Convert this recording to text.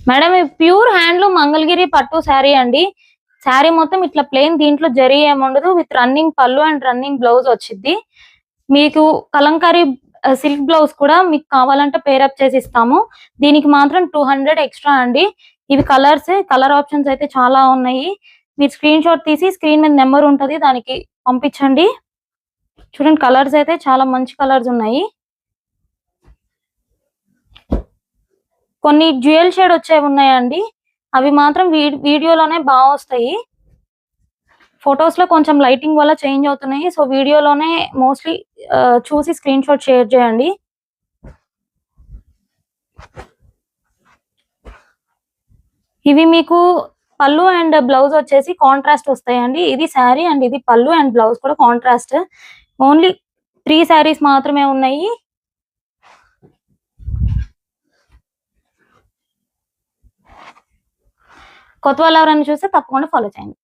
Madam ఇది pure handloom Mangalagiri పట్టు శారీ అండి. శారీ మొత్తం ఇట్లా ప్లెయిన్, దీంట్లో జరీ ఏముండదు. విత్ రన్నింగ్ పళ్ళు అండ్ రన్నింగ్ బ్లౌజ్ వచ్చిద్ది. మీకు కలంకారీ సిల్క్ బ్లౌజ్ కూడా మీకు కావాలంటే పేరప్ చేసి ఇస్తాము. దీనికి మాత్రం 200 ఎక్స్ట్రా అండి. ఇవి కలర్ ఆప్షన్స్ అయితే చాలా ఉన్నాయి. మీరు స్క్రీన్ షాట్ తీసి స్క్రీన్ మీద నెంబర్ ఉంటది, దానికి పంపించండి. చూడండి కలర్స్ అయితే చాలా మంచి కలర్స్ ఉన్నాయి. కొన్ని డ్యూయల్ షేడ్ వచ్చేవి ఉన్నాయండి. అవి మాత్రం వీడియోలోనే బాగా వస్తాయి. ఫొటోస్ లో కొంచెం లైటింగ్ వల్ల చేంజ్ అవుతున్నాయి. సో వీడియోలోనే మోస్ట్లీ చూసి స్క్రీన్ షాట్ షేర్ చేయండి. ఇవి మీకు పళ్ళు అండ్ బ్లౌజ్ వచ్చేసి కాంట్రాస్ట్ వస్తాయండి. ఇది శారీ అండ్ ఇది పళ్ళు అండ్ బ్లౌజ్ కూడా కాంట్రాస్ట్. ఓన్లీ 3 శారీస్ మాత్రమే ఉన్నాయి. కొత్త వాళ్ళు ఎవరైనా చూస్తే తప్పకుండా ఫాలో చేయండి.